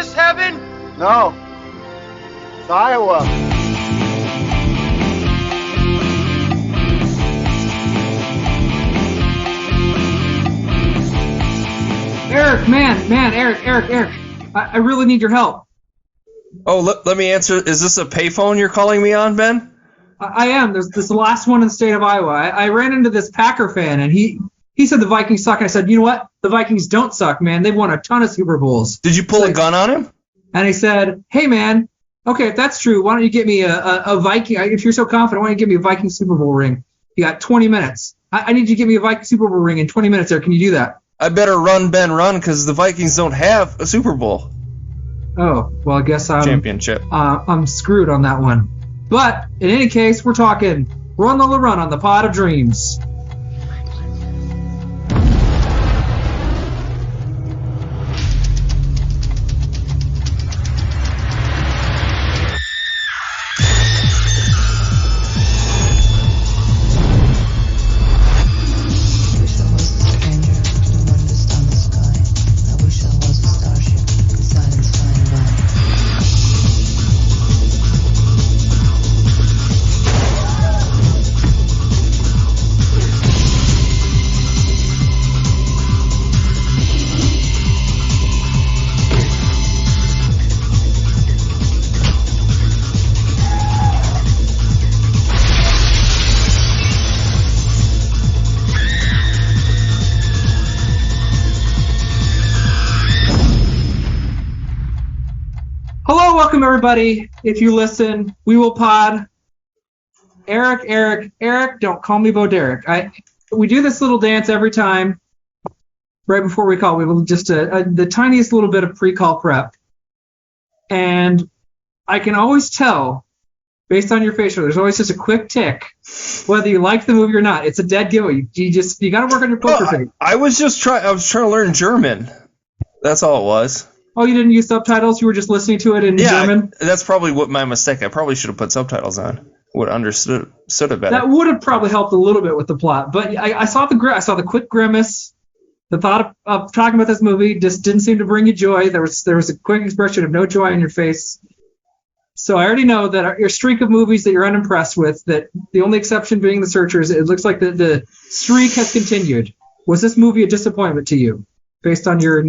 this heaven? No. It's Iowa. Eric, Eric. I really need your help. Oh, let me answer. Is this a payphone you're calling me on, Ben? I am. This is the last one in the state of Iowa. I ran into this Packer fan, and he said the Vikings suck. I said, you know what? The Vikings don't suck, man. They've won a ton of Super Bowls. Did you pull a gun on him? And he said, hey, man, okay, if that's true, why don't you get me a Viking? If you're so confident, why don't you get me a Viking Super Bowl ring? You got 20 minutes. I need you to get me a Viking Super Bowl ring in 20 minutes there. Can you do that? I better run, Ben, run, because the Vikings don't have a Super Bowl. Oh, well, I guess Championship. I'm screwed on that one. But in any case, we're talking Run, Lola, Run on the Pod of Dreams. Welcome, everybody. If you listen, we will pod. Eric, don't call me Bo Derek. We do this little dance every time right before we call. We will just the tiniest little bit of pre-call prep. And I can always tell, based on your facial, there's always just a quick tick, whether you like the movie or not. It's a dead giveaway. You got to work on your poker face. I was trying to learn German. That's all it was. Oh, you didn't use subtitles? You were just listening to it in German? Yeah, that's probably my mistake. I probably should have put subtitles on. Would have understood it better. That would have probably helped a little bit with the plot. But I saw the quick grimace. The thought of talking about this movie just didn't seem to bring you joy. There was a quick expression of no joy on your face. So I already know that your streak of movies that you're unimpressed with, that the only exception being The Searchers, it looks like the streak has continued. Was this movie a disappointment to you? Based on your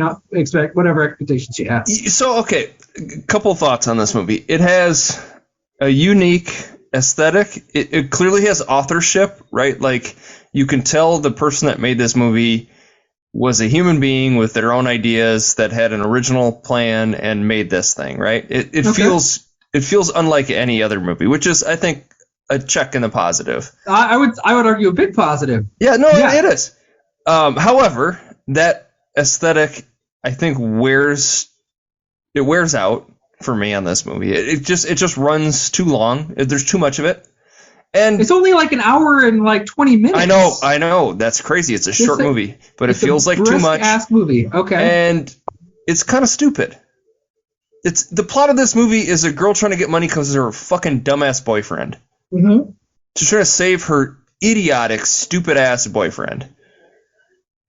whatever expectations you have. So, okay, a couple thoughts on this movie. It has a unique aesthetic. It clearly has authorship, right? Like, you can tell the person that made this movie was a human being with their own ideas that had an original plan and made this thing, right? It feels unlike any other movie, which is, I think, a check in the positive. I would argue a big positive. Yeah, no, yeah. It is. However, that aesthetic, I think, wears out for me on this movie. It just runs too long. There's too much of it, and it's only like an hour and like 20 minutes. I know. That's crazy. It's a short movie, but it feels like too much. Ass movie. Okay. And it's kind of stupid. It's the plot of this movie is a girl trying to get money because of her fucking dumbass boyfriend. Mm-hmm. She's trying to save her idiotic, stupid ass boyfriend.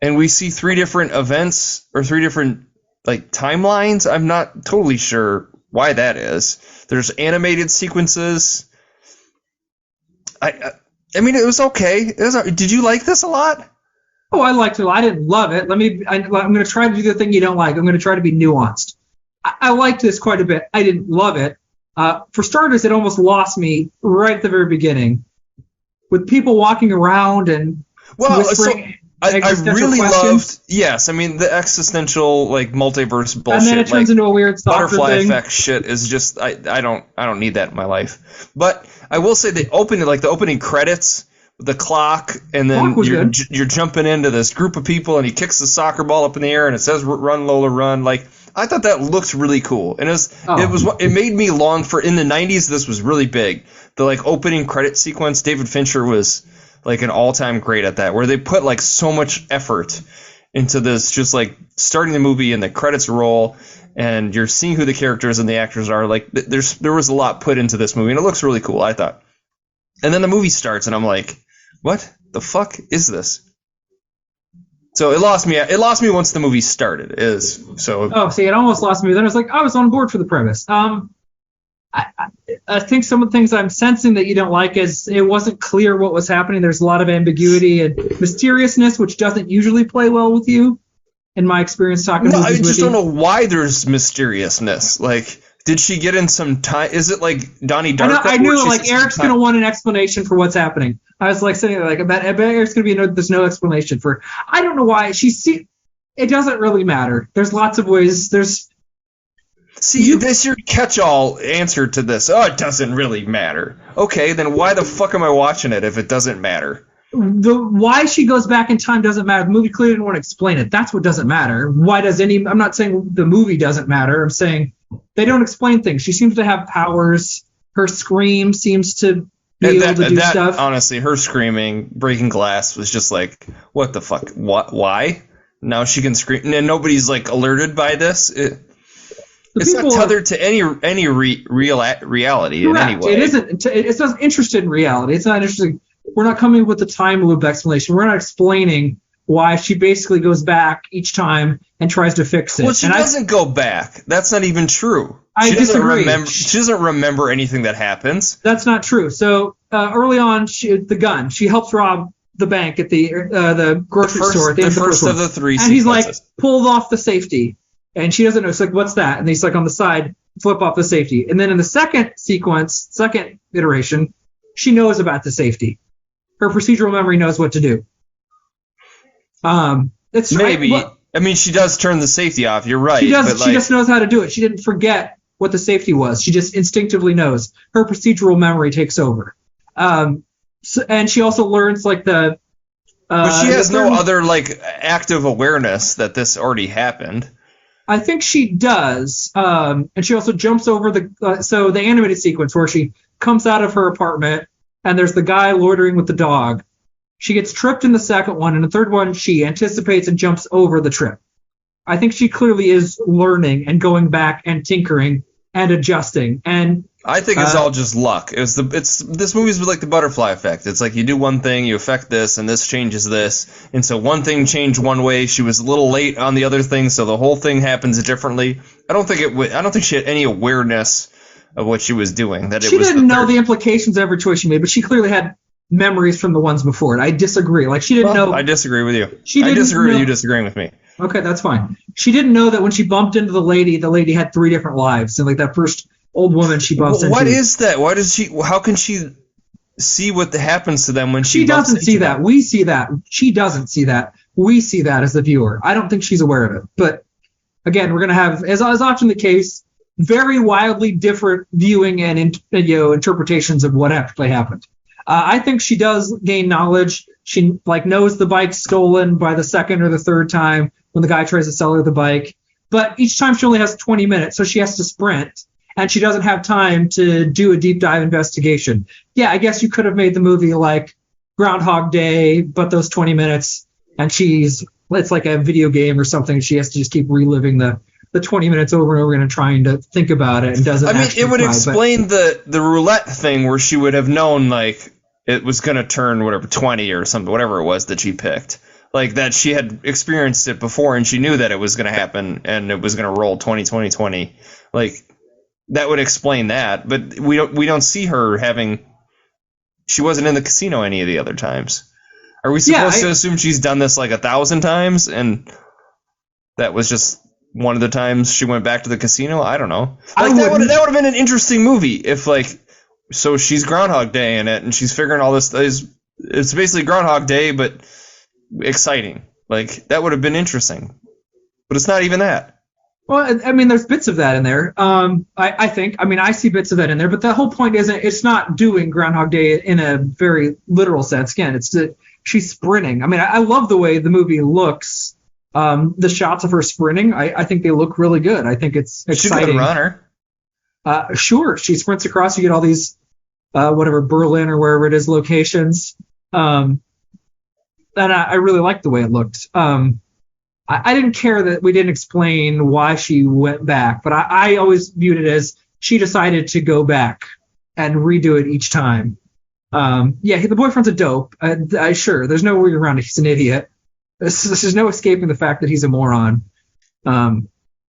And we see three different events or three different timelines. I'm not totally sure why that is. There's animated sequences. I mean, it was okay. Did you like this a lot? Oh, I liked it. I didn't love it. I'm going to try to do the thing you don't like. I'm going to try to be nuanced. I liked this quite a bit. I didn't love it. For starters, it almost lost me right at the very beginning, with people walking around and whispering. I really loved, yes, I mean, the existential, multiverse bullshit. And then it turns into a weird butterfly effect shit is just, I don't need that in my life. But I will say the opening credits, the clock, and then you're jumping into this group of people, and he kicks the soccer ball up in the air, and it says "Run, Lola, Run." I thought that looked really cool, and it made me long for. In the '90s, this was really big. The opening credit sequence, David Fincher was an all-time great at that, where they put so much effort into this, just starting the movie and the credits roll, and you're seeing who the characters and the actors are. There was a lot put into this movie, and it looks really cool, I thought. And then the movie starts, and I'm like, what the fuck is this? So it lost me. It lost me once the movie started. Oh, see, it almost lost me. Then I was like, I was on board for the premise. I think some of the things I'm sensing that you don't like is it wasn't clear what was happening. There's a lot of ambiguity and mysteriousness, which doesn't usually play well with you, in my experience talking to you. I just don't know why there's mysteriousness. Like, did she get in some time? Is it like Donnie Darko? I knew like Eric's going to want an explanation for what's happening. I was like sitting there like, I bet Eric's going to be there's no explanation for. I don't know why it doesn't really matter. There's lots of ways. This your catch-all answer to this. Oh, it doesn't really matter. Okay, then why the fuck am I watching it if it doesn't matter? Why she goes back in time doesn't matter. The movie clearly didn't want to explain it. That's what doesn't matter. I'm not saying the movie doesn't matter. I'm saying they don't explain things. She seems to have powers. Her scream seems to be able to do stuff. Honestly, her screaming, breaking glass was just like, what the fuck? What? Why? Now she can scream, and nobody's like alerted by this. It's not tethered to any reality in any way. It isn't. It's not interested in reality. It's not interesting. We're not coming with a time loop explanation. We're not explaining why she basically goes back each time and tries to fix it. Well, she doesn't go back. That's not even true. I disagree. She doesn't remember anything that happens. That's not true. So early on, she helps rob the bank at the grocery store. At the first of the three. And he's like, pulled off the safety. And she doesn't know. It's like, what's that? And he's like, on the side, flip off the safety. And then in the second iteration, she knows about the safety. Her procedural memory knows what to do. It's maybe. I mean, she does turn the safety off. You're right. She does. She just knows how to do it. She didn't forget what the safety was. She just instinctively knows. Her procedural memory takes over. And she also learns like the. But she has no other like active awareness that this already happened. I think she does, and she also jumps over the animated sequence where she comes out of her apartment and there's the guy loitering with the dog. She gets tripped in the second one, and the third one she anticipates and jumps over the trip. I think she clearly is learning and going back and tinkering and adjusting. And I think it's all just luck. This movie's like the butterfly effect. It's like you do one thing, you affect this, and this changes this. And so one thing changed one way. She was a little late on the other thing, so the whole thing happens differently. I don't think she had any awareness of what she was doing. She didn't know the implications of every choice she made, but she clearly had memories from the ones before it. I disagree. Like she didn't know. I disagree with you. I disagree with you disagreeing with me. Okay, that's fine. She didn't know that when she bumped into the lady had 3 different lives, and like that first old woman she bumps into. What is that? Why does she? How can she see what happens to them when she doesn't see that? We see that. She doesn't see that. We see that as the viewer. I don't think she's aware of it. But again, we're gonna have, as often the case, very wildly different viewing and interpretations of what actually happened. I think she does gain knowledge. She like knows the bike's stolen by the second or the third time when the guy tries to sell her the bike. But each time she only has 20 minutes, so she has to sprint. And she doesn't have time to do a deep dive investigation. Yeah, I guess you could have made the movie like Groundhog Day, but those 20 minutes, and it's like a video game or something. She has to just keep reliving the 20 minutes over and over again and trying to think about it and doesn't. I mean, it would explain the roulette thing where she would have known like it was going to turn 20 or something, whatever it was that she picked. Like that she had experienced it before and she knew that it was going to happen and it was going to roll 20. Like that would explain that, but we don't see her having. She wasn't in the casino any of the other times. Are we supposed to assume she's done this like 1,000 times and that was just one of the times she went back to the casino? I don't know. Like that would have been an interesting movie if like, so she's Groundhog Day in it and she's figuring all this. It's basically Groundhog Day but exciting. Like that would have been interesting, but it's not even that. Well, I mean, there's bits of that in there. I think. I mean, I see bits of that in there, but the whole point isn't. It's not doing Groundhog Day in a very literal sense. Again, it's that she's sprinting. I mean, I love the way the movie looks. The shots of her sprinting, I think they look really good. I think it's exciting. She's a good runner. Sure, she sprints across. You get all these, Berlin or wherever it is locations. And I really liked the way it looked. I didn't care that we didn't explain why she went back, but I always viewed it as she decided to go back and redo it each time. The boyfriend's a dope. Sure, there's no way around it. He's an idiot. There's no escaping the fact that he's a moron.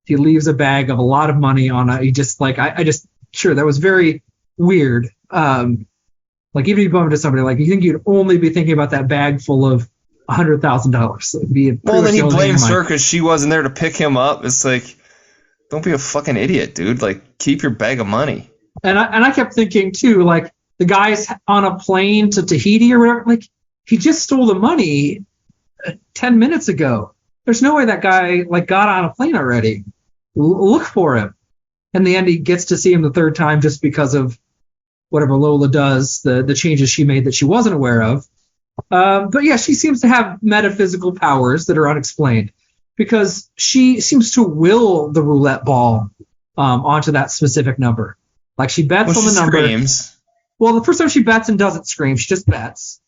He leaves a bag of a lot of money on a. He just like I just sure that was very weird. Like even if you bump into somebody, like you think you'd only be thinking about that bag full of $100,000. Well, then he blames her because she wasn't there to pick him up. It's like, don't be a fucking idiot, dude. Like, keep your bag of money. And I kept thinking too, like the guy's on a plane to Tahiti or whatever. Like he just stole the money 10 minutes ago. There's no way that guy like got on a plane already. Look for him. In the end, he gets to see him the third time just because of whatever Lola does, the changes she made that she wasn't aware of. But yeah, she seems to have metaphysical powers that are unexplained because she seems to will the roulette ball onto that specific number. Like she bets on the number. Screams. Well, the first time she bets and doesn't scream, she just bets.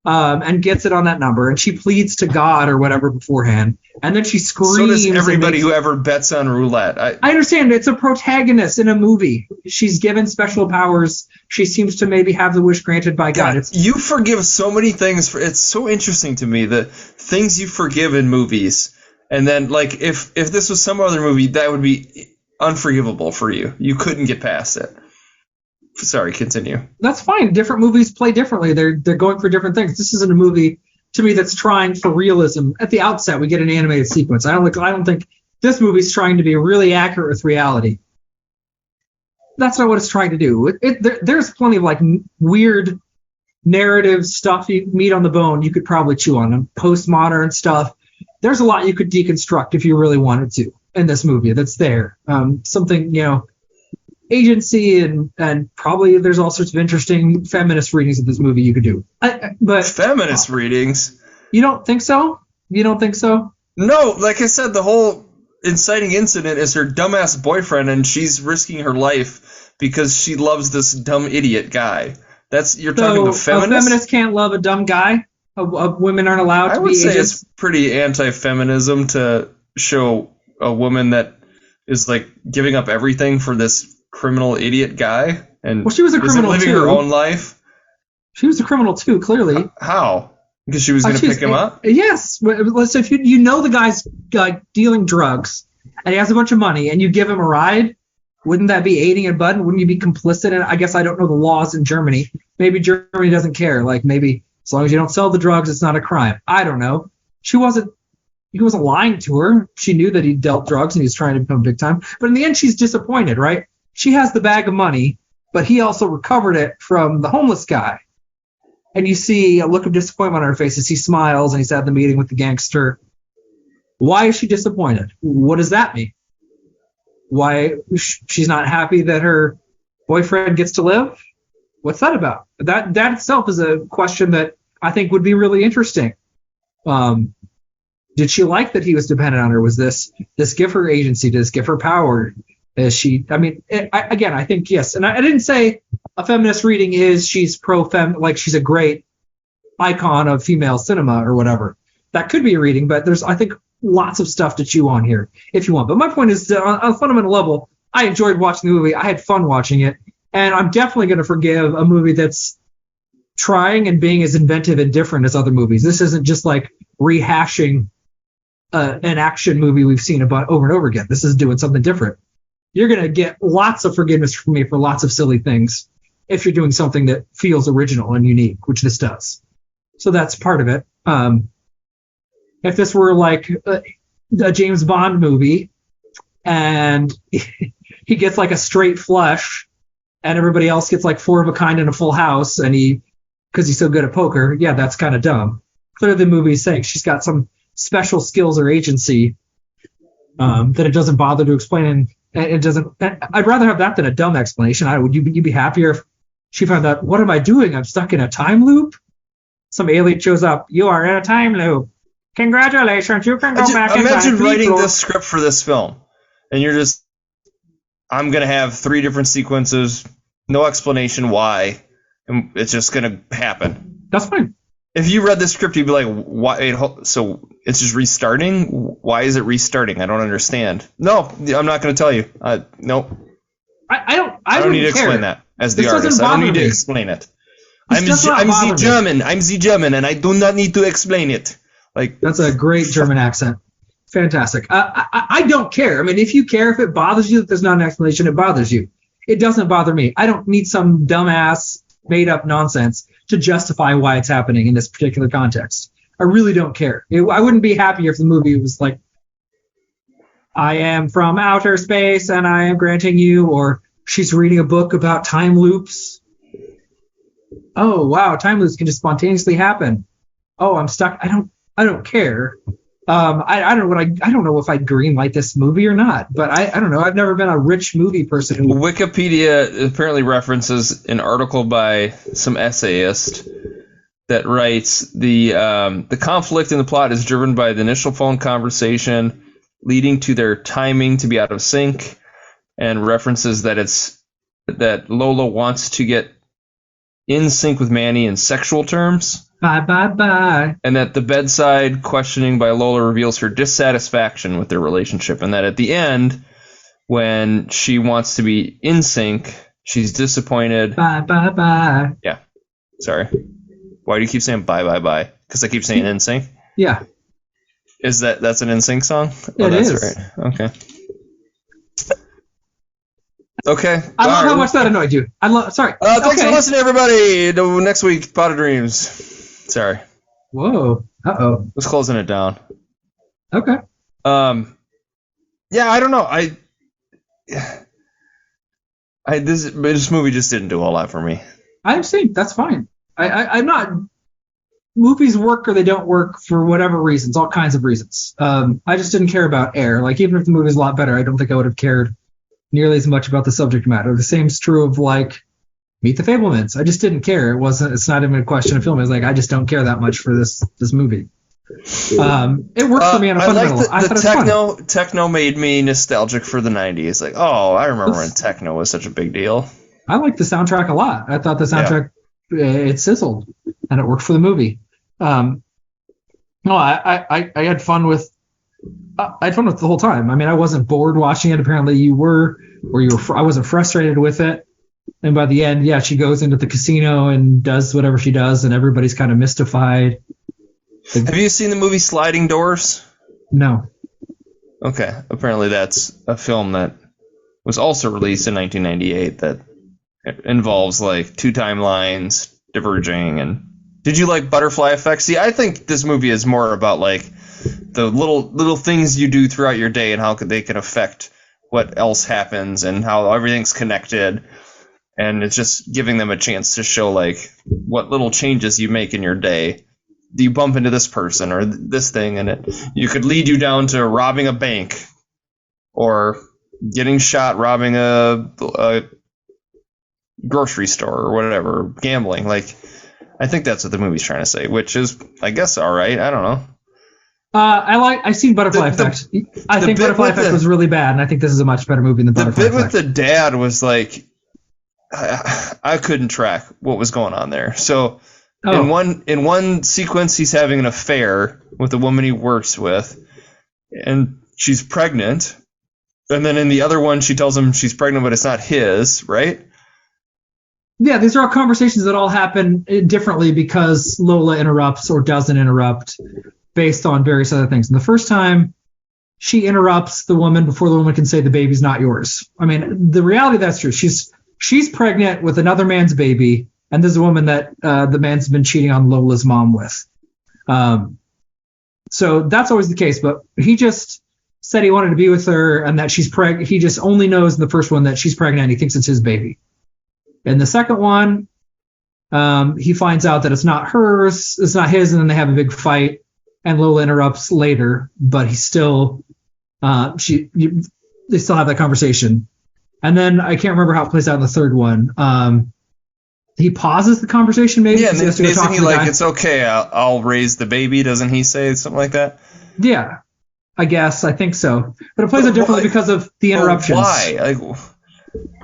And gets it on that number, and she pleads to God or whatever beforehand, and then she screams. So does everybody who ever bets on roulette. I understand it's a protagonist in a movie. She's given special powers. She seems to maybe have the wish granted by God. You forgive so many things. It's so interesting to me, the things you forgive in movies, and then like if this was some other movie, that would be unforgivable for you. You couldn't get past it. Sorry, continue. That's fine. Different movies play differently. They're going for different things. This isn't a movie to me that's trying for realism. At the outset, we get an animated sequence. I don't think this movie's trying to be really accurate with reality. That's not what it's trying to do. There's plenty of like weird narrative stuff you meat on the bone you could probably chew on, and postmodern stuff. There's a lot you could deconstruct if you really wanted to in this movie. That's there. Something agency and probably there's all sorts of interesting feminist readings of this movie you could do. But feminist readings? You don't think so? You don't think so? No, like I said, the whole inciting incident is her dumbass boyfriend, and she's risking her life because she loves this dumb idiot guy. You're talking to feminists? A feminist can't love a dumb guy? Women aren't allowed to be I would say it's pretty anti-feminism to show a woman that is like giving up everything for this criminal idiot guy, and she was a criminal living her own life. She was a criminal too, clearly. How? Because she was going to pick him up? Yes. Let's say if you know the guy's dealing drugs and he has a bunch of money and you give him a ride, wouldn't that be aiding and abetting? Wouldn't you be complicit in it? I guess I don't know the laws in Germany. Maybe Germany doesn't care. Like maybe as long as you don't sell the drugs, it's not a crime. I don't know. He wasn't lying to her. She knew that he dealt drugs and he was trying to become big time. But in the end, she's disappointed, right? She has the bag of money, but he also recovered it from the homeless guy. And you see a look of disappointment on her face as he smiles and he's at the meeting with the gangster. Why is she disappointed? What does that mean? Why she's not happy that her boyfriend gets to live? What's that about? That itself is a question that I think would be really interesting. Did she like that he was dependent on her? Was this give her agency? Does this give her power? Is she? I mean, I think yes. And I didn't say a feminist reading is she's pro-fem, like she's a great icon of female cinema or whatever. That could be a reading, but there's, I think, lots of stuff to chew on here if you want. But my point is, on a fundamental level, I enjoyed watching the movie. I had fun watching it. And I'm definitely going to forgive a movie that's trying and being as inventive and different as other movies. This isn't just like rehashing an action movie we've seen about over and over again. This is doing something different. You're going to get lots of forgiveness from me for lots of silly things if you're doing something that feels original and unique, which this does. So that's part of it. If this were like a James Bond movie and he gets like a straight flush and everybody else gets like four of a kind in a full house and because he's so good at poker, yeah, that's kind of dumb. Clearly the movie is saying she's got some special skills or agency that it doesn't bother to explain, and it doesn't. I'd rather have that than a dumb explanation. Would you be happier if she found out, what am I doing? I'm stuck in a time loop. Some alien shows up. You are in a time loop. Congratulations, you can go back in time. Imagine writing this script for this film, and you're just, I'm gonna have 3 different sequences, no explanation why, and it's just gonna happen. That's fine. If you read the script, you'd be like, "Why? So it's just restarting? Why is it restarting? I don't understand." No, I'm not going to tell you. No. I don't need to explain that as the artist. I don't need to explain it. I'm the German, and I do not need to explain it. Like, that's a great German accent. Fantastic. I don't care. I mean, if you care, if it bothers you that there's not an explanation, it bothers you. It doesn't bother me. I don't need some dumbass made up nonsense to justify why it's happening in this particular context. I really don't care. I wouldn't be happier if the movie was like, I am from outer space and I am granting you, or she's reading a book about time loops. Oh, wow, time loops can just spontaneously happen. Oh, I'm stuck. I don't care. I don't know if I'd greenlight this movie or not, but I don't know. I've never been a rich movie person. Wikipedia apparently references an article by some essayist that writes the conflict in the plot is driven by the initial phone conversation leading to their timing to be out of sync, and references that Lola wants to get in sync with Manny in sexual terms. Bye, bye, bye. And that the bedside questioning by Lola reveals her dissatisfaction with their relationship, and that at the end, when she wants to be in sync, she's disappointed. Bye, bye, bye. Yeah. Sorry. Why do you keep saying bye, bye, bye? Because I keep saying in sync? Yeah. That's an in sync song? It is. Right. Okay. Okay. I love how much that annoyed you. Sorry. Thanks for listening, everybody. Next week, Pot of Dreams. Sorry. Whoa. Uh-oh. Just closing it down. Okay. Yeah, I don't know. This movie just didn't do a lot for me. I'm saying that's fine. I'm not. Movies work or they don't work for whatever reasons, all kinds of reasons. I just didn't care about Air. Like, even if the movie's a lot better, I don't think I would have cared nearly as much about the subject matter. The same is true of, like, Meet the Fablemans. I just didn't care. It's not even a question of film. It's like, I just don't care that much for this movie. It worked for me on a fundamental level. I thought it was fun. Techno made me nostalgic for the 90s. Like, oh, I remember when techno was such a big deal. I liked the soundtrack a lot. I thought the soundtrack, it sizzled, and it worked for the movie. No, I had fun with the whole time. I mean, I wasn't bored watching it. Apparently you were, I wasn't frustrated with it. And by the end, she goes into the casino and does whatever she does, and everybody's kind of mystified. Have you seen the movie Sliding Doors? No. Okay. Apparently that's a film that was also released in 1998 that involves, like, two timelines diverging. And did you like Butterfly Effect? See, I think this movie is more about, like, the little things you do throughout your day and how they can affect what else happens and how everything's connected. And it's just giving them a chance to show, like, what little changes you make in your day. Do you bump into this person or this thing, and you could lead you down to robbing a bank or getting shot robbing a grocery store or whatever, gambling. Like, I think that's what the movie's trying to say, which is, I guess, all right. I don't know. I've seen Butterfly Effect. I think Butterfly Effect was really bad, and I think this is a much better movie than Butterfly Effect. The bit with the dad was like, I couldn't track what was going on there. So in one sequence, he's having an affair with a woman he works with, and she's pregnant. And then in the other one, she tells him she's pregnant, but it's not his, right? Yeah, these are all conversations that all happen differently because Lola interrupts or doesn't interrupt based on various other things. And the first time, she interrupts the woman before the woman can say the baby's not yours. I mean, the reality that's true. She's pregnant with another man's baby, and there's a woman that the man's been cheating on Lola's mom with. So that's always the case. But he just said he wanted to be with her and that she's pregnant. He just only knows in the first one that she's pregnant and he thinks it's his baby. In the second one, he finds out that it's not hers, it's not his, and then they have a big fight, and Lola interrupts later, but he still, they still have that conversation. And then I can't remember how it plays out in the third one. He pauses the conversation maybe. Yeah, and isn't he like, it's okay, I'll raise the baby? Doesn't he say something like that? Yeah, I guess. I think so. But it plays out differently because of the interruptions. Why? Like,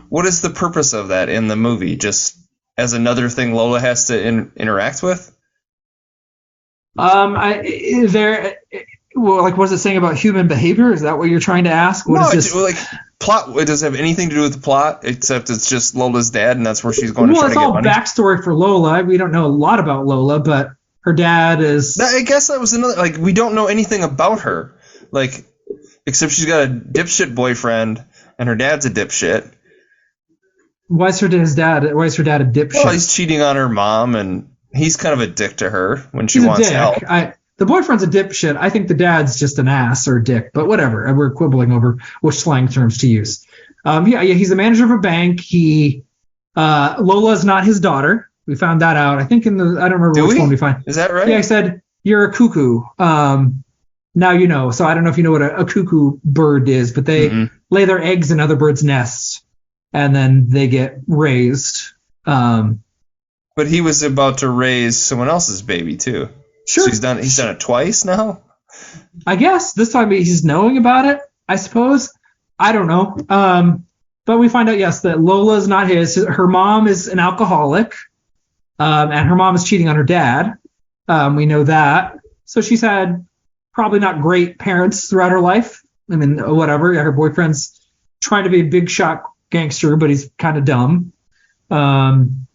what is the purpose of that in the movie? Just as another thing Lola has to interact with? What is it saying about human behavior? Is that what you're trying to ask? Plot. It doesn't have anything to do with the plot, except it's just Lola's dad, and that's where she's going to try to get money. Well, it's all backstory for Lola. We don't know a lot about Lola, but Her dad is. I guess that was another. Like, we don't know anything about her, like, except she's got a dipshit boyfriend, and her dad's a dipshit. Why is her dad a dipshit? Well, he's cheating on her mom, and he's kind of a dick to her when she he's wants help. The boyfriend's a dipshit. I think the dad's just an ass or a dick, but whatever. We're quibbling over which slang terms to use. He's the manager of a bank. Lola's not his daughter. We found that out. I think I don't remember which one we find. Is that right? Yeah, I said, you're a cuckoo. Now you know. So I don't know if you know what a cuckoo bird is, but they lay their eggs in other birds' nests, and then they get raised. But he was about to raise someone else's baby, too. Sure. So he's done it twice now? I guess. This time he's knowing about it, I suppose. I don't know. But we find out, yes, that Lola's not his. Her mom is an alcoholic. And her mom is cheating on her dad. We know that. So she's had probably not great parents throughout her life. I mean, whatever. Her boyfriend's trying to be a big shot gangster, but he's kind of dumb. I don't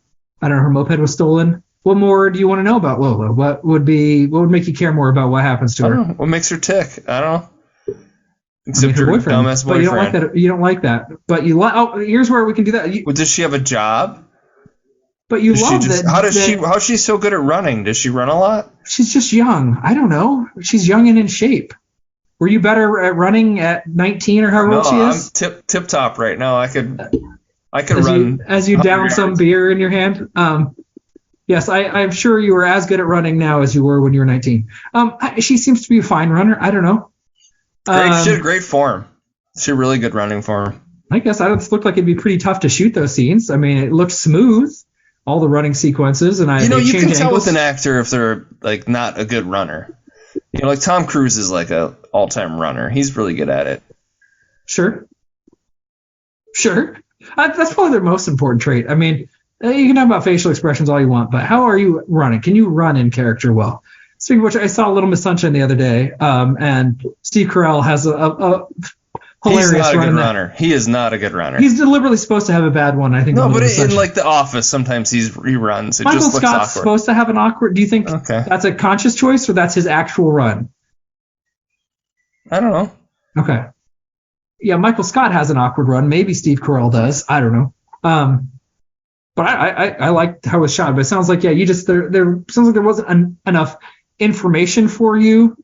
know. Her moped was stolen. What more do you want to know about Lola? What would make you care more about what happens to her? I don't know. What makes her tick? I don't know. Except her boyfriend. Dumbass boyfriend. But you don't like that. But you like. Oh, here's where we can do that. Does she have a job? But you love that. How is she so good at running? Does she run a lot? She's just young. I don't know. She's young and in shape. Were you better at running at 19 or however old she is? I'm tip top right now. I could run. As you down some beer in your hand. Yes, I'm sure you are as good at running now as you were when you were 19. She seems to be a fine runner. I don't know. She had great form. She had really good running form. I guess it looked like it'd be pretty tough to shoot those scenes. I mean, it looked smooth. All the running sequences, and you can tell with an actor if they're like not a good runner. Like Tom Cruise is like a all-time runner. He's really good at it. Sure. That's probably their most important trait. I mean, you can talk about facial expressions all you want, but how are you running? Can you run in character well? Speaking of which, I saw Little Miss Sunshine the other day, and Steve Carell has a hilarious. He's not a good runner. He is not a good runner. He's deliberately supposed to have a bad one, I think. No, but in like The Office, sometimes he runs. It Michael just looks Scott's awkward. Supposed to have an awkward. Do you think that's a conscious choice or that's his actual run? I don't know. Okay. Yeah, Michael Scott has an awkward run. Maybe Steve Carell does. I don't know. But I liked how it was shot. But it sounds like there sounds like there wasn't enough information for you.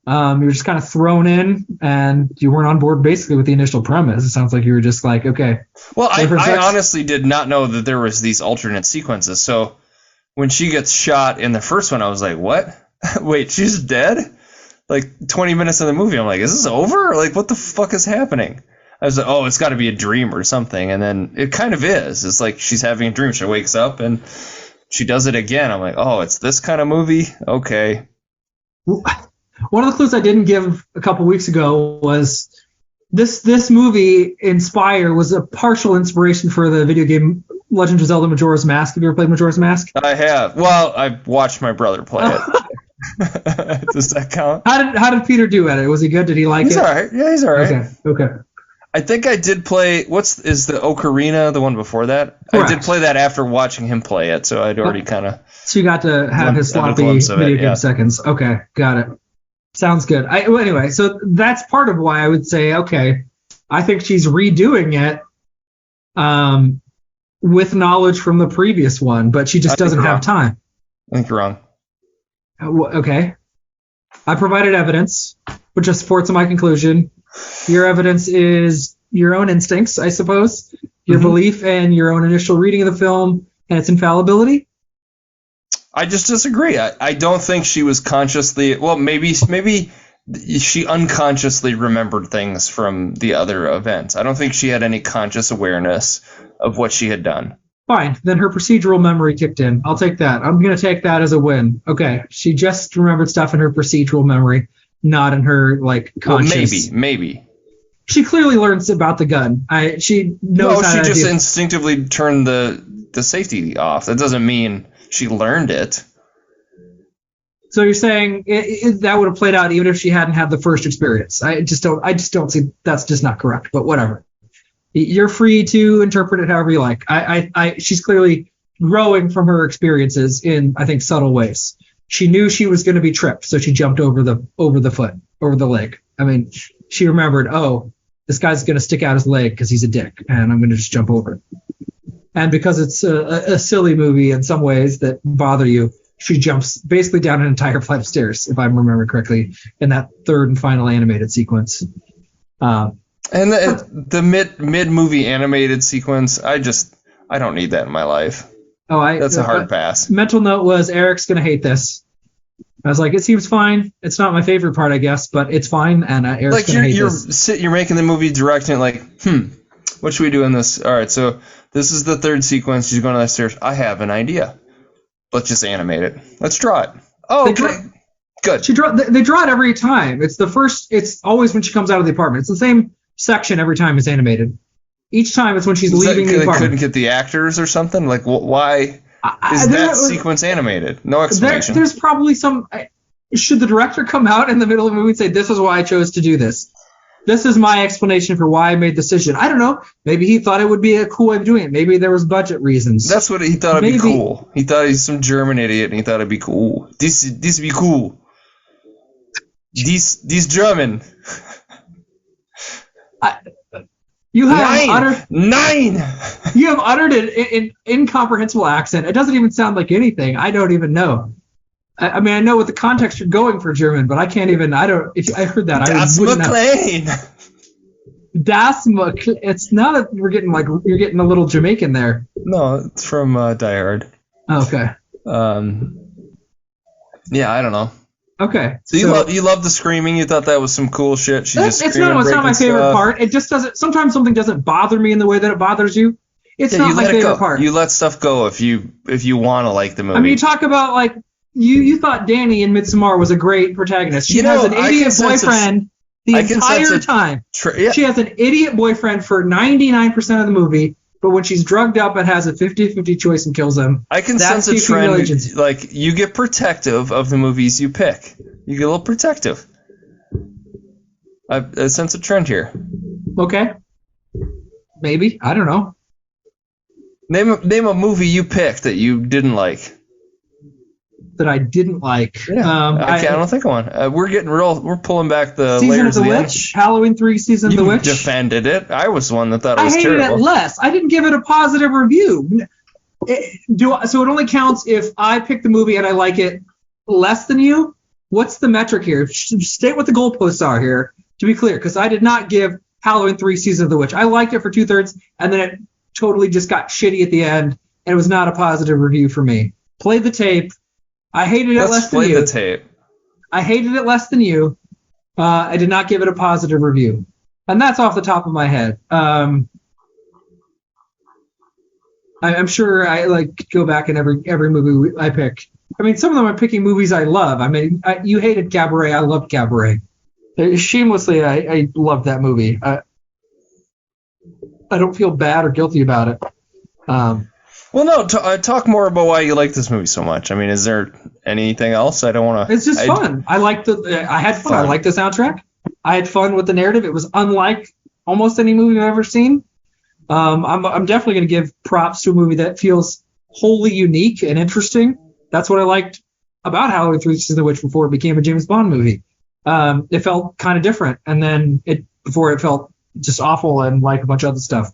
You were just kind of thrown in, and you weren't on board basically with the initial premise. It sounds like you were just like, okay. Well, I honestly did not know that there was these alternate sequences. So when she gets shot in the first one, I was like, what? Wait, she's dead? Like 20 minutes of the movie, I'm like, is this over? Like, what the fuck is happening? I was like, oh, it's got to be a dream or something. And then it kind of is. It's like she's having a dream. She wakes up and she does it again. I'm like, oh, it's this kind of movie? Okay. One of the clues I didn't give a couple weeks ago was this movie was a partial inspiration for the video game Legend of Zelda Majora's Mask. Have you ever played Majora's Mask? I have. Well, I watched my brother play it. Does that count? How did Peter do at it? Was he good? Did he like it? He's all right. Yeah, he's all right. Okay. I think I did play. Is the Ocarina the one before that? Correct. I did play that after watching him play it, so I'd already kind of. So you got to have his sloppy video game seconds. Okay, got it. Sounds good. Anyway, so that's part of why I would say, okay, I think she's redoing it with knowledge from the previous one, but she just doesn't have time. I think you're wrong. Okay. I provided evidence, which just supports my conclusion. Your evidence is your own instincts, I suppose, your belief and your own initial reading of the film and its infallibility. I just disagree. I don't think she was consciously. Well, maybe she unconsciously remembered things from the other events. I don't think she had any conscious awareness of what she had done. Fine. Then her procedural memory kicked in. I'll take that. I'm going to take that as a win. Okay. She just remembered stuff in her procedural memory, not in her conscious. Well, maybe. She clearly learns about the gun. She knows. No, she just instinctively turned the safety off. That doesn't mean she learned it. So you're saying that would have played out even if she hadn't had the first experience. I just don't see. That's just not correct. But whatever. You're free to interpret it however you like. She's clearly growing from her experiences in, I think, subtle ways. she knew she was going to be tripped, so she jumped over the leg. I mean, she remembered, oh, this guy's going to stick out his leg because he's a dick, and I'm going to just jump over it. And because it's a silly movie in some ways that bother you, she jumps basically down an entire flight of stairs, if I'm remembering correctly, in that third and final animated sequence. And the mid-movie animated sequence, I don't need that in my life. That's a hard pass. Mental note was, Eric's going to hate this. I was like, it seems fine. It's not my favorite part, I guess, but it's fine, and Eric's going to hate this. You're making the movie, directing it like, what should we do in this? All right, so this is the third sequence. She's going downstairs. I have an idea. Let's just animate it. Let's draw it. Oh, okay. Good. They draw it every time. It's always when she comes out of the apartment. It's the same section every time it's animated. Each time it's when she's leaving the apartment. They couldn't get the actors or something? Like, why is that sequence animated? No explanation. There's probably some... Should the director come out in the middle of the movie and say, this is why I chose to do this? This is my explanation for why I made the decision. I don't know. Maybe he thought it would be a cool way of doing it. Maybe there was budget reasons. That's what he thought it'd be cool. He thought he's some German idiot, and he thought it'd be cool. This be cool. These German. You have nine. You have uttered an incomprehensible accent. It doesn't even sound like anything. I don't even know. I mean, I know what the context you're going for German, but I can't even. I don't. If I heard that, Das McLean. Das McLean. It's not. You're getting a little Jamaican there. No, it's from Die Hard. Oh, okay. Yeah, I don't know. Okay. So you love the screaming. You thought that was some cool shit. It's not my favorite part. It just doesn't. Sometimes something doesn't bother me in the way that it bothers you. It's not my favorite part. You let stuff go if you want to like the movie. I mean, you talk about like. You thought Danny in Midsommar was a great protagonist. She has an idiot boyfriend the entire time. She has an idiot boyfriend for 99% of the movie, but when she's drugged up and has a 50-50 choice and kills him, I can sense a trend. Like, you get protective of the movies you pick. You get a little protective. I sense a trend here. Okay. Maybe. I don't know. Name a movie you picked that you didn't like. That I didn't like. Yeah, I don't think of one. We're pulling back the Season layers of the Witch, Halloween 3, Season of the Witch. You defended it. I was the one that thought it was terrible. I hated it less. I didn't give it a positive review. So it only counts if I pick the movie and I like it less than you? What's the metric here? State what the goalposts are here, to be clear, because I did not give Halloween 3, Season of the Witch. I liked it for 2/3, and then it totally just got shitty at the end, and it was not a positive review for me. Play the tape. I hated it less than you. Let's play the tape. I hated it less than you. I did not give it a positive review. And that's off the top of my head. I'm sure I go back in every movie I pick. I mean, some of them I'm picking movies I love. I mean, you hated Cabaret. I loved Cabaret. Shamelessly, I loved that movie. I don't feel bad or guilty about it. Well, no. Talk more about why you like this movie so much. I mean, is there anything else? I don't want to. It's just fun. I had fun. I like the soundtrack. I had fun with the narrative. It was unlike almost any movie I've ever seen. I'm definitely going to give props to a movie that feels wholly unique and interesting. That's what I liked about Halloween 3: Season of the Witch before it became a James Bond movie. It felt kind of different, and then before it felt just awful and like a bunch of other stuff.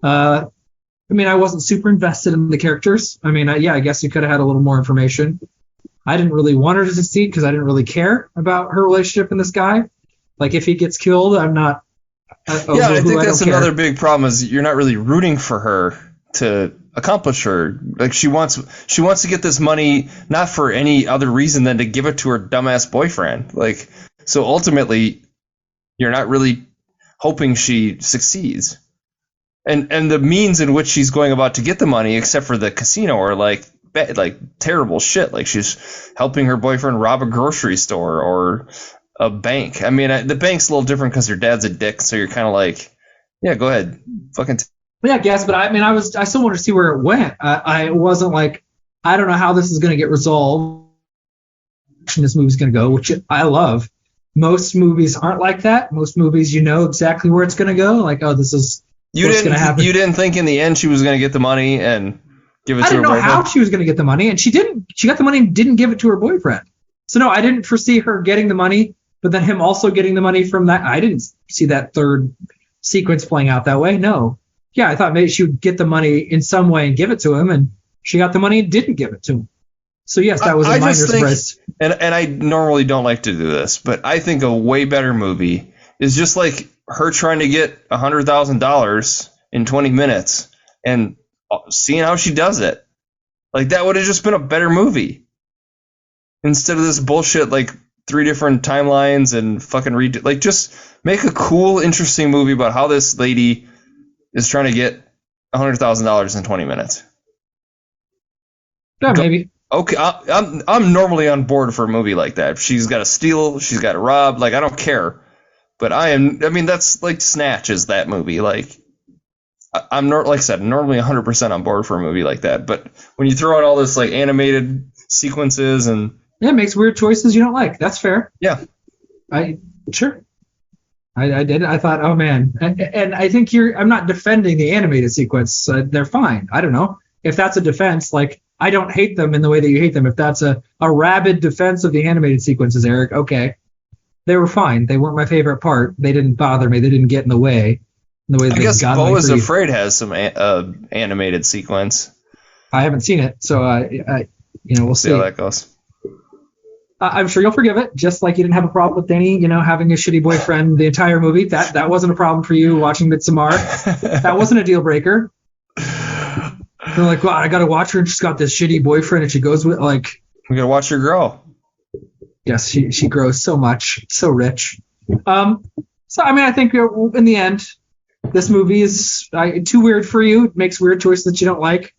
I mean, I wasn't super invested in the characters. I mean, I guess you could have had a little more information. I didn't really want her to succeed because I didn't really care about her relationship and this guy. Like, if he gets killed, I'm not. I think that's another big problem is you're not really rooting for her to accomplish her. Like, she wants to get this money not for any other reason than to give it to her dumbass boyfriend. Like, so ultimately, you're not really hoping she succeeds. And the means in which she's going about to get the money, except for the casino, are like terrible shit. Like, she's helping her boyfriend rob a grocery store or a bank. I mean, the bank's a little different because her dad's a dick, so you're kind of like, yeah, go ahead, fucking. Yeah, I guess, but I mean, I still wanted to see where it went. I wasn't like, I don't know how this is going to get resolved. This movie's going to go, which I love. Most movies aren't like that. Most movies, you know exactly where it's going to go. Like, oh, this is. You didn't think in the end she was going to get the money and give it I to her didn't know boyfriend? how she was going to get the money, and she didn't. She got the money and didn't give it to her boyfriend. So no, I didn't foresee her getting the money, but then him also getting the money from that. I didn't see that third sequence playing out that way. No. Yeah, I thought maybe she would get the money in some way and give it to him, and she got the money and didn't give it to him. So yes, that was a minor surprise. And I normally don't like to do this, but I think a way better movie is just like her trying to get $100,000 in 20 minutes and seeing how she does it. Like, that would have just been a better movie. Instead of this bullshit, like 3 different timelines and fucking like, just make a cool, interesting movie about how this lady is trying to get $100,000 in 20 minutes. Yeah, maybe. Okay, I'm normally on board for a movie like that. She's got to steal, she's got to rob, like, I don't care. But I mean, that's like Snatch is that movie. Like, I'm not, like I said, normally 100% on board for a movie like that. But when you throw out all this like animated sequences and it makes weird choices you don't like. That's fair. Yeah. I did. I thought, oh man, and I think I'm not defending the animated sequence. They're fine. I don't know if that's a defense. Like, I don't hate them in the way that you hate them. If that's a rabid defense of the animated sequences, Eric, okay. They were fine. They weren't my favorite part. They didn't bother me. They didn't get in the way. I guess Beau is Afraid has some animated sequence. I haven't seen it, so we'll see how that goes. I'm sure you'll forgive it, just like you didn't have a problem with Danny, having a shitty boyfriend the entire movie. That wasn't a problem for you watching Midsommar. That wasn't a deal breaker. They're like, wow, I gotta watch her, and she's got this shitty boyfriend, and she goes with like. We gotta watch her grow. Yes, she grows so much, so rich. So I mean, I think in the end, this movie is too weird for you. It makes weird choices that you don't like.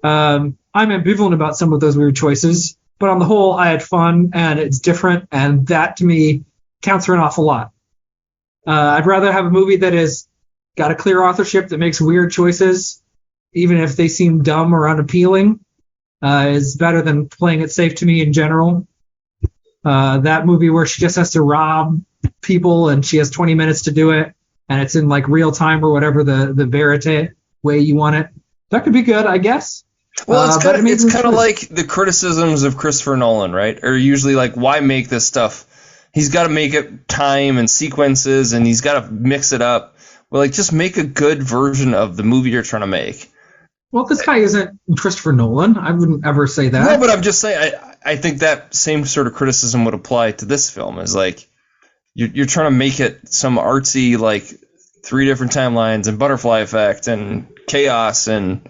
I'm ambivalent about some of those weird choices, but on the whole, I had fun, and it's different, and that to me counts for an awful lot. I'd rather have a movie that has got a clear authorship that makes weird choices, even if they seem dumb or unappealing, is better than playing it safe to me in general. That movie where she just has to rob people and she has 20 minutes to do it, and it's in like real time or whatever the verite way you want it. That could be good, I guess. Well, it's kind of like the criticisms of Christopher Nolan, right? Are usually like, why make this stuff? He's got to make it time and sequences, and he's got to mix it up. Well, like, just make a good version of the movie you're trying to make. Well, this guy isn't Christopher Nolan. I wouldn't ever say that. No, but I'm just saying, I think that same sort of criticism would apply to this film. Is like, you're trying to make it some artsy, like 3 different timelines and butterfly effect and chaos and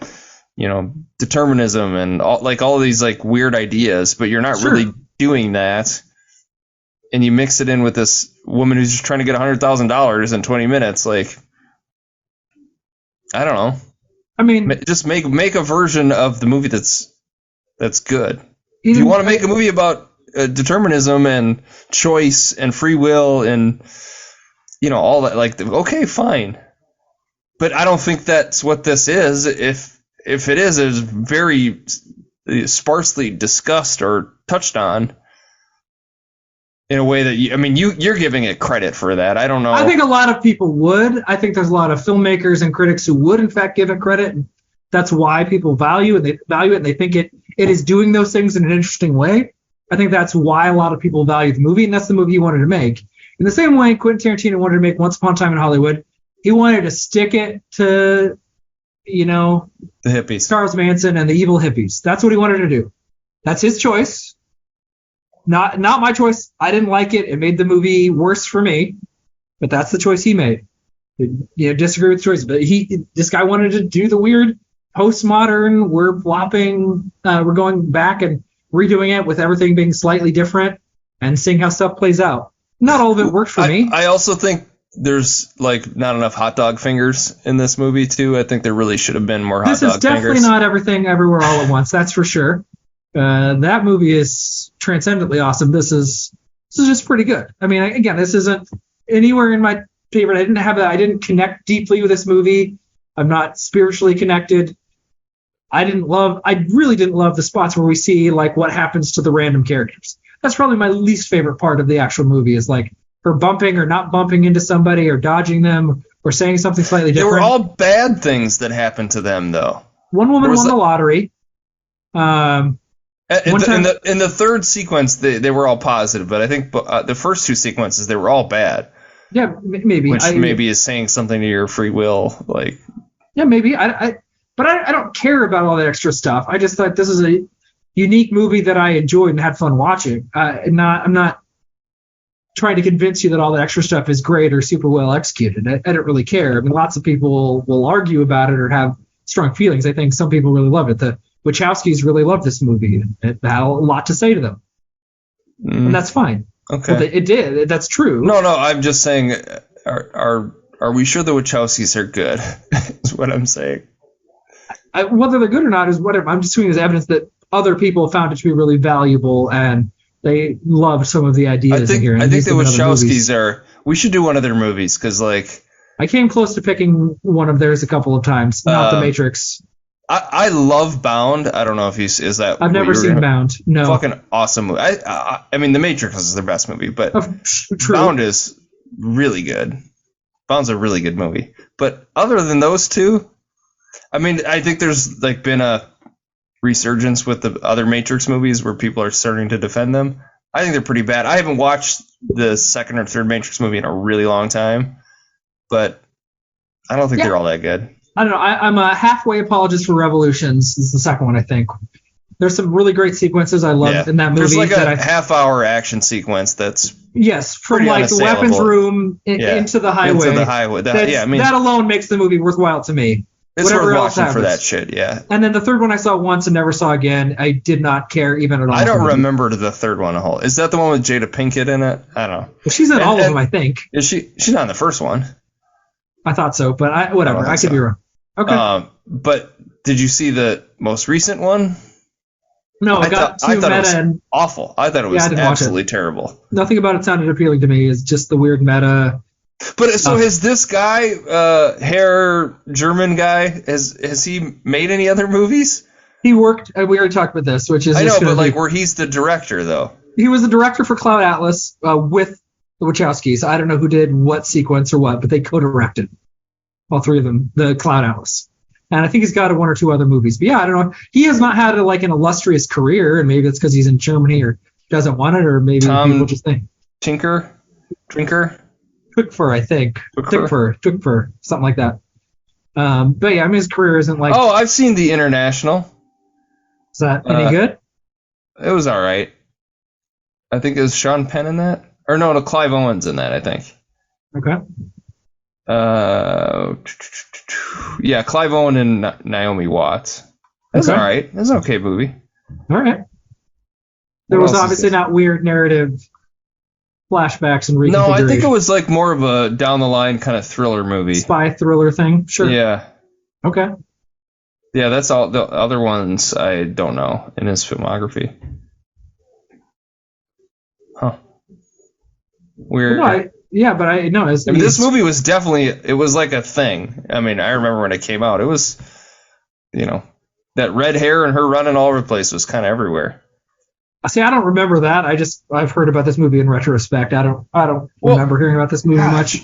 determinism and all these like weird ideas, but you're not really doing that. And you mix it in with this woman who's just trying to get $100,000 in 20 minutes. Like, I don't know. I mean, just make a version of the movie that's good. If you want to make a movie about determinism and choice and free will and all that, like, okay, fine. But I don't think that's what this is. If it is, it's very sparsely discussed or touched on in a way that you're giving it credit for that. I don't know. I think a lot of people would. I think there's a lot of filmmakers and critics who would in fact give it credit. And that's why people value it and they think it is doing those things in an interesting way. I think that's why a lot of people value the movie, and that's the movie he wanted to make. In the same way Quentin Tarantino wanted to make Once Upon a Time in Hollywood, he wanted to stick it to the hippies, Charles Manson and the evil hippies. That's what he wanted to do. That's his choice. Not my choice. I didn't like it. It made the movie worse for me, but that's the choice he made. Disagree with the choice, but this guy wanted to do the weird postmodern. We're going back and redoing it with everything being slightly different and seeing how stuff plays out. Not all of it worked for me. I also think there's like not enough hot dog fingers in this movie too. I think there really should have been more hot dog fingers. This is definitely not everything everywhere all at once. That's for sure. That movie is transcendently awesome. This is just pretty good. I mean, again, this isn't anywhere in my favorite. I didn't connect deeply with this movie. I'm not spiritually connected. I really didn't love the spots where we see like what happens to the random characters. That's probably my least favorite part of the actual movie, is like her bumping or not bumping into somebody or dodging them or saying something slightly different. They were all bad things that happened to them, though. one woman won the lottery. In the third sequence, they were all positive, but I think the first two sequences, they were all bad. Yeah, maybe. Which maybe is saying something to your free will, like. Yeah, maybe. But I don't care about all that extra stuff. I just thought this is a unique movie that I enjoyed and had fun watching. I'm not trying to convince you that all the extra stuff is great or super well executed. I don't really care. I mean, lots of people will argue about it or have strong feelings. I think some people really love it. The Wachowskis really love this movie. It had a lot to say to them. And that's fine. Okay. Well, it did. That's true. No, I'm just saying, are we sure the Wachowskis are good? Is what I'm saying. Whether they're good or not is whatever. I'm just doing as evidence that other people found it to be really valuable and they loved some of the ideas in here. I think the Wachowskis are. We should do one of their movies because, like, I came close to picking one of theirs a couple of times. Not The Matrix. I love Bound. I don't know if is that. I've never seen Bound. No. Fucking awesome movie. I mean, The Matrix is their best movie, but true. Bound is really good. Bound's a really good movie. But other than those two, I mean, I think there's like been a resurgence with the other Matrix movies where people are starting to defend them. I think they're pretty bad. I haven't watched the second or third Matrix movie in a really long time, but I don't think they're all that good. I don't know. I'm a halfway apologist for Revolutions. This is the second one, I think. There's some really great sequences I love in that movie. There's like a half-hour action sequence that's from like the weapons room into the highway. Into the highway. That alone makes the movie worthwhile to me. It's worth watching for that shit, yeah. And then the third one I saw once and never saw again. I did not care even at all. I don't remember the third one at all. Is that the one with Jada Pinkett in it? I don't know. Well, she's in all of them, I think. Is she? She's not in the first one. I thought so, but whatever. I could be wrong. Okay. But did you see the most recent one? No, I thought it was awful. I thought it was absolutely terrible. Nothing about it sounded appealing to me. It's just the weird meta. But so has this guy, hair German guy, has he made any other movies? He worked. We already talked about this, which is I know, but like where he's the director though. He was the director for Cloud Atlas with the Wachowskis. I don't know who did what sequence or what, but they co-directed all three of them, the Cloud Atlas. And I think he's got one or two other movies. But yeah, I don't know. He has not had an illustrious career, and maybe it's because he's in Germany or doesn't want it, or maybe people just think. Tykwer? Tykwer, I think. Tykwer, something like that. But yeah, I mean, his career isn't like. Oh, I've seen The International. Is that any good? It was all right. I think it was Sean Penn in that, or no, Clive Owen's in that. I think. Okay. Yeah, Clive Owen and Naomi Watts. That's all right. That's an okay movie. All right. There was obviously not weird narrative flashbacks and reconfiguration. No, I think it was like more of a down the line kind of thriller movie. Spy thriller thing? Sure. Yeah. Okay. Yeah, that's all. The other ones I don't know in his filmography. Huh. Weird. Well, but I know. This movie was definitely, it was like a thing. I mean, I remember when it came out. It was, that red hair and her running all over the place was kind of everywhere. See, I don't remember that. I've heard about this movie in retrospect. I don't remember hearing about this movie much.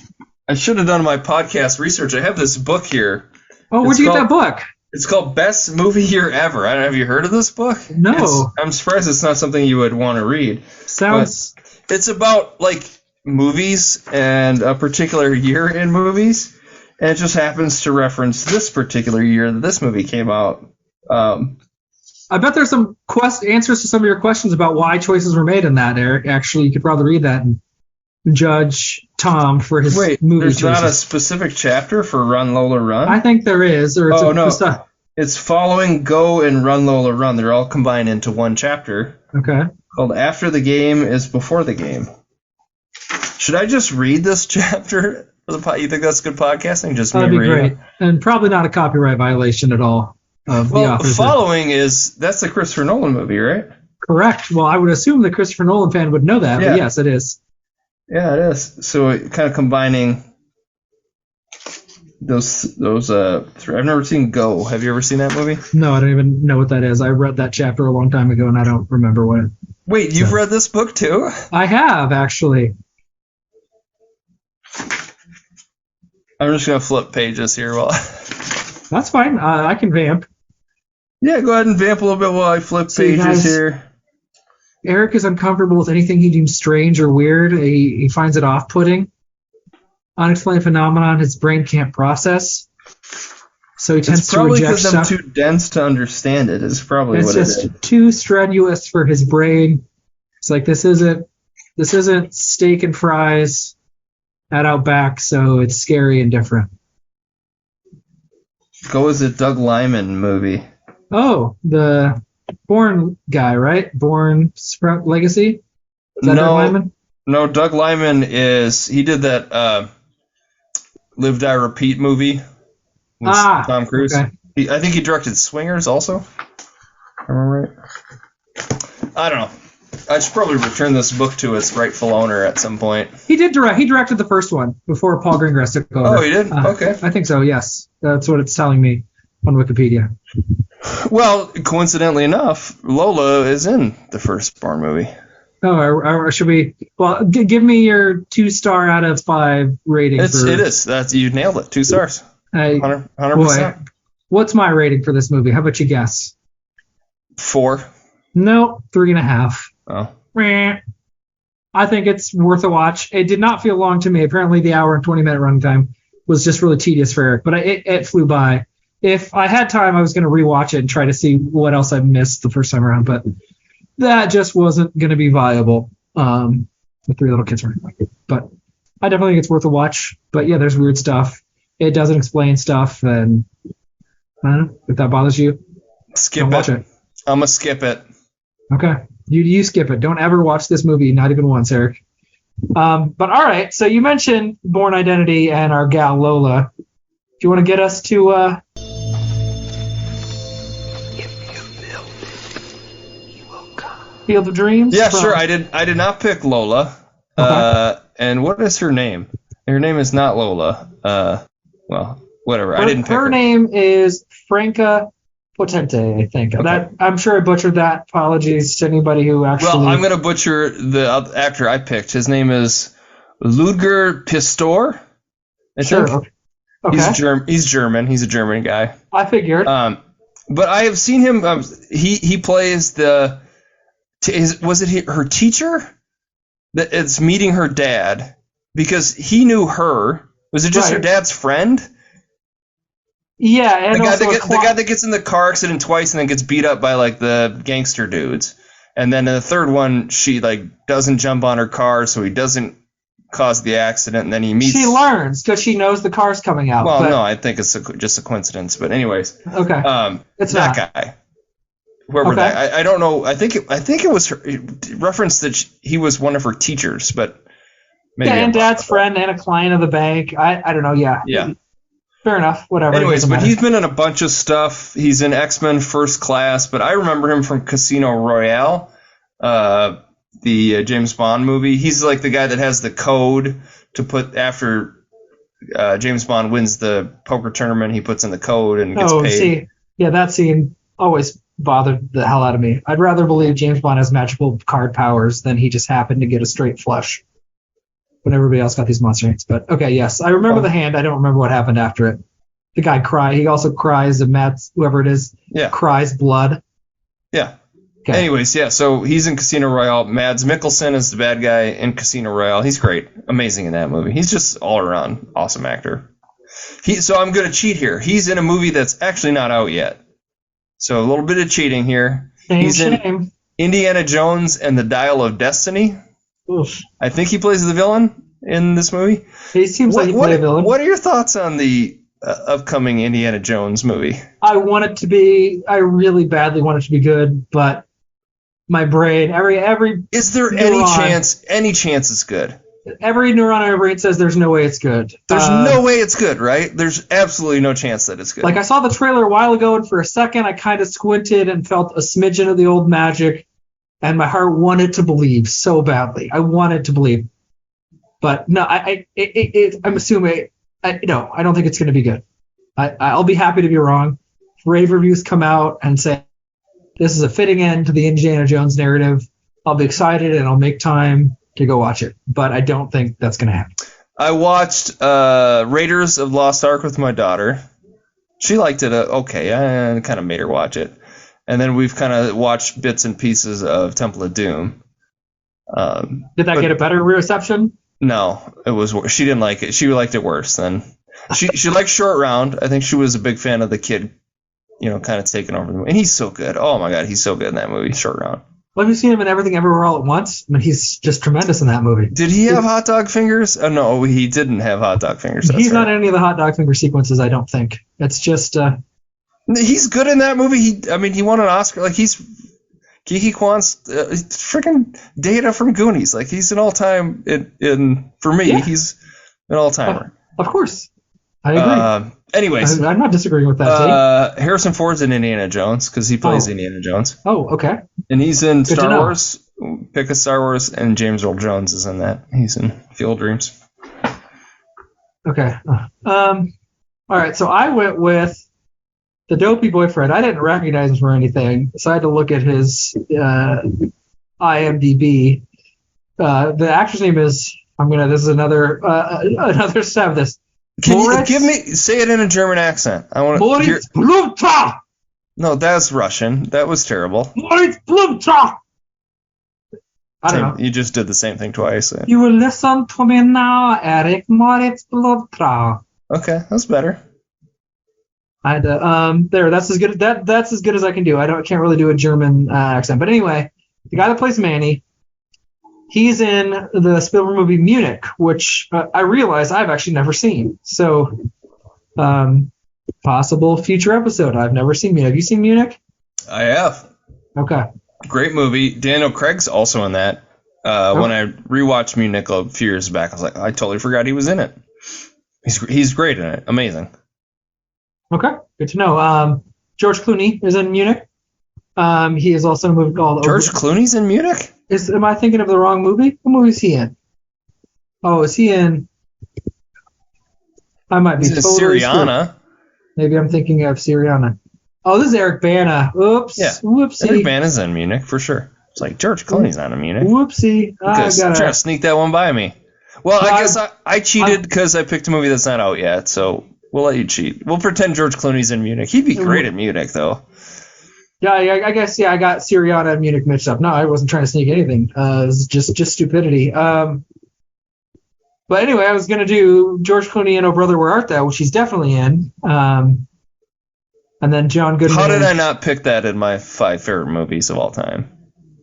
I should have done my podcast research. I have this book here. Oh, where'd you get that book? It's called Best Movie Year Ever. I don't know, have you heard of this book? No. I'm surprised it's not something you would want to read. Sounds. But it's about like movies and a particular year in movies, and it just happens to reference this particular year that this movie came out. I bet there's some answers to some of your questions about why choices were made in that, Eric. Actually, you could probably read that and judge Tom for his movie choices. There's not a specific chapter for Run, Lola, Run? I think there is. It's following Go and Run, Lola, Run. They're all combined into one chapter. Okay. Called After the Game is Before the Game. Should I just read this chapter for the pod? You think that's good podcasting? That'd be great. And probably not a copyright violation at all. Following that's the Christopher Nolan movie, right? Correct. Well, I would assume the Christopher Nolan fan would know that, but yes, it is. Yeah, it is. So kind of combining those three. I've never seen Go. Have you ever seen that movie? No, I don't even know what that is. I read that chapter a long time ago, and I don't remember what it. Wait, you've read this book too? I have, actually. I'm just gonna flip pages here while. That's fine. I can vamp. Yeah, go ahead and vamp a little bit while I flip So pages here. Eric is uncomfortable with anything he deems strange or weird. He finds it off-putting. Unexplained phenomenon his brain can't process. So he tends to reject stuff. It's probably because I'm too dense to understand it. Is probably what it is. It's just too strenuous for his brain. It's like this isn't steak and fries at Outback, so it's scary and different. Go with the Doug Liman movie. Oh, the Bourne guy, right? Bourne Legacy? Is that Doug Liman? No, Doug Liman he did that Live, Die, Repeat movie with Tom Cruise. Okay. I think he directed Swingers also. Am I right? I don't know. I should probably return this book to its rightful owner at some point. He did direct. He directed the first one before Paul Greengrass took over. Oh, he did? Okay. I think so, yes. That's what it's telling me on Wikipedia. Well, coincidentally enough, Lola is in the first Bourne movie. Oh, or should we? Well, give me your 2-star out of 5 rating. It is. You nailed it. 2 stars. 100%. Boy, what's my rating for this movie? How about you guess? 4. No, 3.5. Oh. I think it's worth a watch. It did not feel long to me. Apparently, the hour and 20-minute runtime was just really tedious for Eric, but it flew by. If I had time, I was going to rewatch it and try to see what else I missed the first time around, but that just wasn't going to be viable. The 3 little kids were. But I definitely think it's worth a watch. But yeah, there's weird stuff. It doesn't explain stuff, and I don't know if that bothers you. Skip it. I'm gonna skip it. Okay, you skip it. Don't ever watch this movie, not even once, Eric. But all right. So you mentioned Bourne Identity and our gal Lola. Do you want to get us to? Field of Dreams? Yeah, sure. I did not pick Lola. Okay. And what is her name? Her name is not Lola. Well, whatever. I didn't pick her. Her name is Franca Potente, I think. Okay. I'm sure I butchered that. Apologies to anybody who actually... Well, I'm going to butcher the actor I picked. His name is Ludger Pistor. I think. Okay. He's German. He's a German guy. I figured. But I have seen him. He plays the... Was it her teacher? That it's meeting her dad because he knew her. Was it just her dad's friend? Yeah, and the guy that gets in the car accident twice and then gets beat up by like the gangster dudes. And then in the third one, she like doesn't jump on her car, so he doesn't cause the accident. And then he meets. She learns because she knows the car's coming out. Well, no, I think it's just a coincidence. But anyways, okay, it's that guy. Whoever that, I don't know. I think it was her, referenced that he was one of her teachers, but maybe and dad's friend and a client of the bank. I don't know. Yeah. Fair enough. Whatever. Anyways, but he's been in a bunch of stuff. He's in X-Men First Class, but I remember him from Casino Royale, the James Bond movie. He's like the guy that has the code to put after James Bond wins the poker tournament. He puts in the code and gets paid. See, yeah, that scene always bothered the hell out of me. I'd rather believe James Bond has magical card powers than he just happened to get a straight flush when everybody else got these monster hands. But okay, yes, I remember the hand. I don't remember what happened after it. The guy cried. He also cries, and Matt's whoever it is cries blood. Yeah. Okay. Anyways, yeah. So he's in Casino Royale. Mads Mikkelsen is the bad guy in Casino Royale. He's great, amazing in that movie. He's just all around awesome actor. So I'm gonna cheat here. He's in a movie that's actually not out yet. So a little bit of cheating here. He's in Indiana Jones and the Dial of Destiny. Oof. I think he plays the villain in this movie. He seems like he plays a villain. What are your thoughts on the upcoming Indiana Jones movie? I really badly want it to be good, but my brain, every is there neuron, any chance it's good? Every neuron in my brain says there's no way it's good. There's no way it's good, right? There's absolutely no chance that it's good. Like I saw the trailer a while ago, and for a second I kind of squinted and felt a smidgen of the old magic, and my heart wanted to believe so badly. I wanted to believe, but no, I'm assuming. I don't think it's going to be good. I'll be happy to be wrong. If rave reviews come out and say this is a fitting end to the Indiana Jones narrative, I'll be excited and I'll make time to go watch it. But I don't think that's going to happen. I watched Raiders of the Lost Ark with my daughter. She liked it. Okay, I kind of made her watch it. And then we've kind of watched bits and pieces of Temple of Doom. Did that get a better reception? No, it was. She didn't like it. She liked it worse than she liked Short Round. I think she was a big fan of the kid, kind of taking over the movie. And he's so good. Oh my God, he's so good in that movie, Short Round. Well, have you seen him in Everything Everywhere All at Once? I mean, he's just tremendous in that movie. Did he have hot dog fingers? Oh, no, he didn't have hot dog fingers. He's not in any of the hot dog finger sequences, I don't think. It's just... He's good in that movie. He won an Oscar. Like, he's... Kiki Kwan's freaking Data from Goonies. Like, he's an all-time... For me, he's an all-timer. Of course. I agree. Anyways. I'm not disagreeing with that, Jake. Harrison Ford's in Indiana Jones, because he plays Indiana Jones. Oh, okay. And he's in Star Wars. Pick a Star Wars, and James Earl Jones is in that. He's in Field of Dreams. Okay. All right, so I went with the dopey boyfriend. I didn't recognize him for anything, so I had to look at his IMDb. The actor's name is... This is another stab of this. Say it in a German accent. I want to hear. Blumta! No, that's Russian. That was terrible. Moritz Blumta! I don't know. You just did the same thing twice. You will listen to me now, Eric. Moritz Blumta. Okay, that's better. I had to, that's as good. That's as good as I can do. Can't really do a German accent. But anyway, the guy that plays Manny, he's in the Spielberg movie Munich, which I realize I've actually never seen. So, possible future episode. I've never seen Munich. Have you seen Munich? I have. Okay. Great movie. Daniel Craig's also in that. When I rewatched Munich a few years back, I was like, I totally forgot he was in it. He's great in it. Amazing. Okay, good to know. George Clooney is in Munich. He is also in a movie called... George Clooney's in Munich? Am I thinking of the wrong movie? What movie is he in? Oh, is he in... I might be totally Syriana. Screwed. Maybe I'm thinking of Syriana. Oh, this is Eric Bana. Oops. Yeah. Whoopsie. Eric Bana's in Munich, for sure. It's like, George Clooney's not in Munich. Whoopsie. Trying to sneak that one by me. Well, I guess I cheated because I picked a movie that's not out yet, so we'll let you cheat. We'll pretend George Clooney's in Munich. He'd be great at Munich, though. Yeah, I guess, I got Syriana and Munich mixed up. No, I wasn't trying to sneak anything. It was just stupidity. But anyway, I was going to do George Clooney and Oh Brother, Where Art Thou, which he's definitely in. And then John Goodman. How did I not pick that in my 5 favorite movies of all time?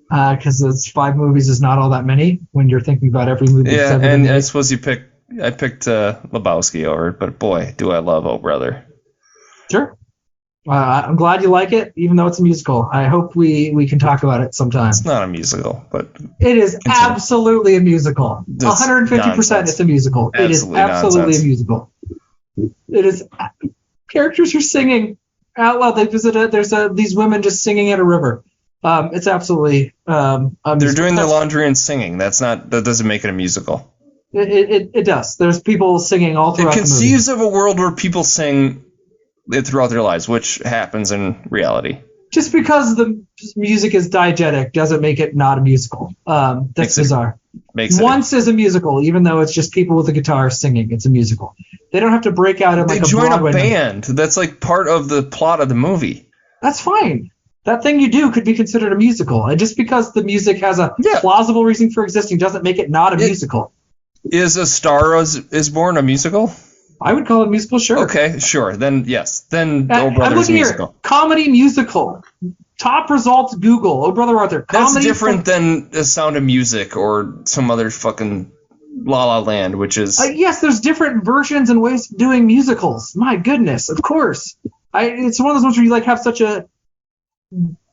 Because it's 5 movies is not all that many when you're thinking about every movie. Yeah, and I suppose I picked Lebowski over it, but boy, do I love Oh Brother. Sure. I'm glad you like it, even though it's a musical. I hope we can talk about it sometime. It's not a musical, but... It is absolutely a musical. 150% it's a musical. It is absolutely a musical. It is... Characters are singing out loud. They visited... There's these women just singing at a river. It's absolutely... They're doing their laundry and singing. That doesn't make it a musical. It does. There's people singing all throughout the movie. It conceives of a world where people sing it throughout their lives, which happens in reality. Just because the music is diegetic doesn't make it not a musical. That's bizarre. Once is a musical, even though it's just people with a guitar singing. It's a musical. They don't have to break out in like a Broadway. They join a band. That's like part of the plot of the movie. That's fine. That thing you do could be considered a musical. And just because the music has a plausible reason for existing doesn't make it not a musical. Is A Star Is Born a musical? I would call it a musical, sure. Okay, sure. Then, yes. Then Oh Brother's musical. Here. Comedy musical. Top results, Google. Oh Brother Arthur. Comedy. That's different than The Sound of Music or some other fucking La La Land, which is... yes, there's different versions and ways of doing musicals. My goodness, of course. It's one of those ones where you have such a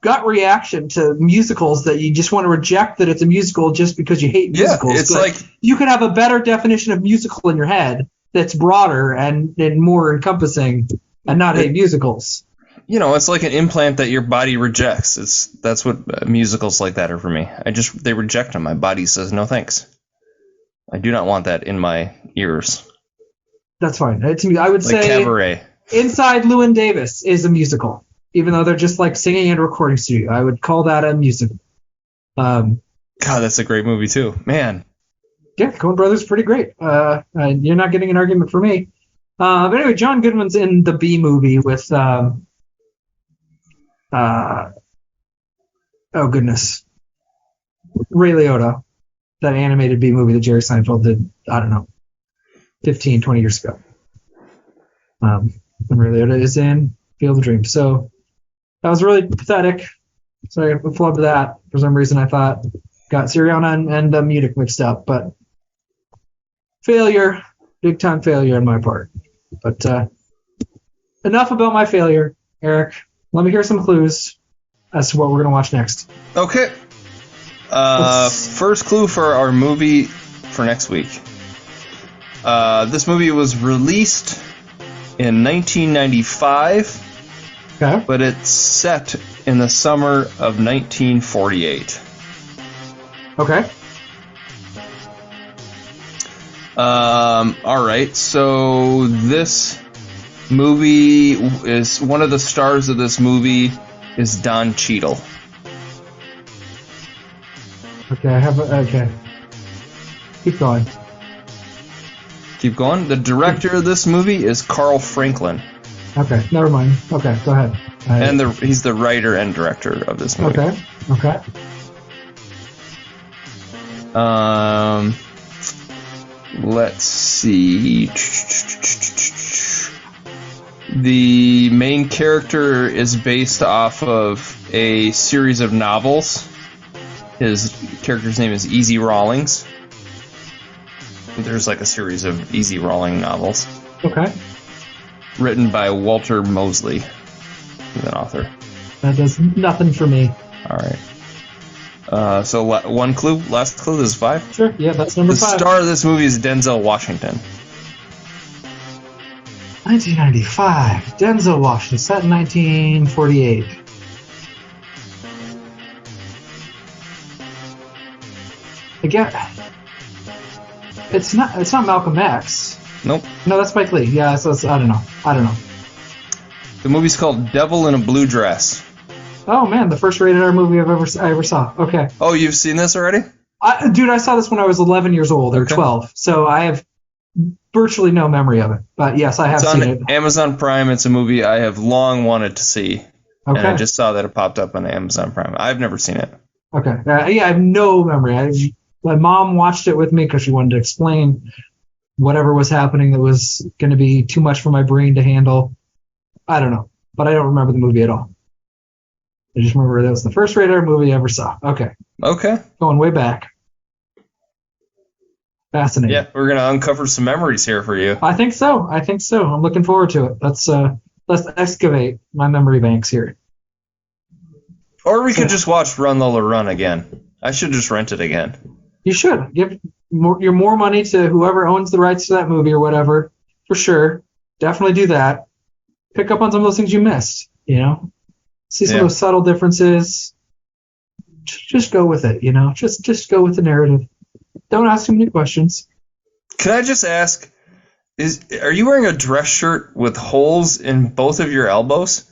gut reaction to musicals that you just want to reject that it's a musical just because you hate musicals. Yeah, it's like... You could have a better definition of musical in your head that's broader and more encompassing and not hate musicals. It's like an implant that your body rejects. That's what musicals like that are for me. They reject them. My body says no thanks. I do not want that in my ears. That's fine. I would say Cabaret. Inside Llewyn Davis is a musical, even though they're just like singing in a recording studio. I would call that a musical. God, that's a great movie too, man. Yeah, Coen Brothers pretty great. You're not getting an argument for me. But anyway, John Goodman's in the B movie with Oh goodness, Ray Liotta, that animated B movie that Jerry Seinfeld did. I don't know, 15, 20 years ago. And Ray Liotta is in Field of Dreams. So that was really pathetic. So I flubbed that. For some reason, I thought got Syriana and Munich mixed up, but failure, big time failure on my part. But enough about my failure, Eric. Let me hear some clues as to what we're going to watch next. Okay. First clue for our movie for next week. This movie was released in 1995, okay, but it's set in the summer of 1948. Okay. All right. So this movie is one of the stars of this movie is Don Cheadle. Okay, okay. Keep going. Keep going. The director of this movie is Carl Franklin. Okay, never mind. Okay, go ahead. And he's the writer and director of this movie. Okay. Let's see. The main character is based off of a series of novels. His character's name is Easy Rawlings. There's like a series of Easy Rawling novels. Okay. Written by Walter Mosley. He's an author. That does nothing for me. All right. So one clue, last clue, this is 5? Sure, yeah, that's number 5. The star of this movie is Denzel Washington. 1995. Denzel Washington, set in 1948. Again, it's not Malcolm X. Nope. No, that's Spike Lee. Yeah, so I don't know. The movie's called Devil in a Blue Dress. Oh man, the first rated R movie I ever saw. Okay. Oh, you've seen this already? Dude, I saw this when I was 11 years old or 12, so I have virtually no memory of it. But yes, I have seen it. Amazon Prime. It's a movie I have long wanted to see. Okay. And I just saw that it popped up on Amazon Prime. I've never seen it. Okay. Yeah, I have no memory. My mom watched it with me because she wanted to explain whatever was happening that was going to be too much for my brain to handle. I don't know, but I don't remember the movie at all. I just remember that was the first rated R movie I ever saw. Okay. Going way back. Fascinating. Yeah, we're gonna uncover some memories here for you. I think so. I'm looking forward to it. Let's excavate my memory banks here. Or we could just watch Run, Lola, Run again. I should just rent it again. You should. Give your more money to whoever owns the rights to that movie or whatever, for sure. Definitely do that. Pick up on some of those things you missed, See some of those subtle differences. Just go with it, Just go with the narrative. Don't ask too many questions. Can I just ask, are you wearing a dress shirt with holes in both of your elbows?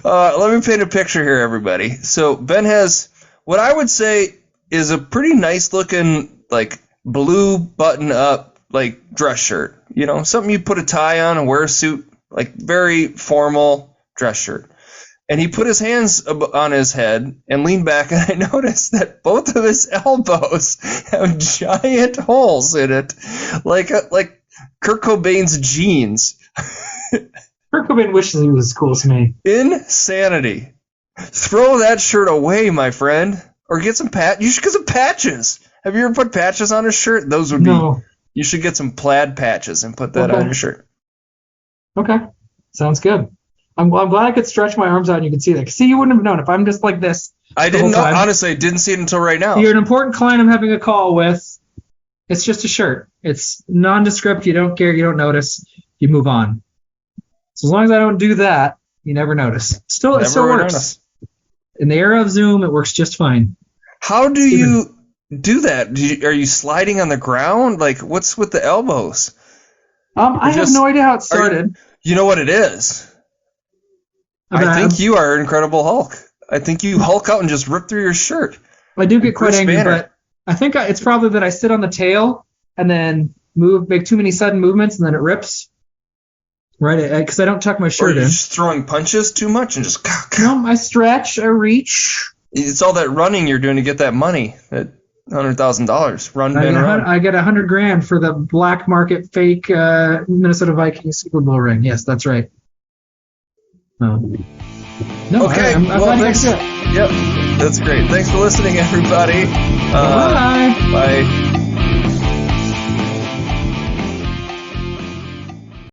Let me paint a picture here, everybody. So Ben has what I would say is a pretty nice looking, like, blue button-up, like, dress shirt. Something you put a tie on and wear a suit, like, very formal dress shirt. And he put his hands on his head and leaned back, and I noticed that both of his elbows have giant holes in it, like Kurt Cobain's jeans. Kurt Cobain wishes he was as cool as me. Insanity. Throw that shirt away, my friend, or get some You should get some patches. Have you ever put patches on a shirt? Those would be. No. You should get some plaid patches and put that on your shirt. Okay, sounds good. I'm glad I could stretch my arms out and you could see that. See, you wouldn't have known if I'm just like this. I didn't know. Honestly, I didn't see it until right now. You're an important client I'm having a call with. It's just a shirt. It's nondescript. You don't care. You don't notice. You move on. So as long as I don't do that, you never notice. It still works. Notice. In the era of Zoom, it works just fine. How do you do that? Are you sliding on the ground? Like, what's with the elbows? I have no idea how it started. You know what it is? I think you are Incredible Hulk. I think you Hulk out and just rip through your shirt. I do get quite angry, but I think it's probably that I sit on the tail and then make too many sudden movements and then it rips. Right, because I don't tuck my shirt Or you're in. just throwing punches too much and just... No, I stretch, I reach. It's all that running you're doing to get that money, that $100,000. Run. I get $100,000 for the black market fake Minnesota Vikings Super Bowl ring. Yes, that's right. No, okay. I'm glad you guys did it. Yep, that's great. Thanks for listening, everybody. Bye. Bye.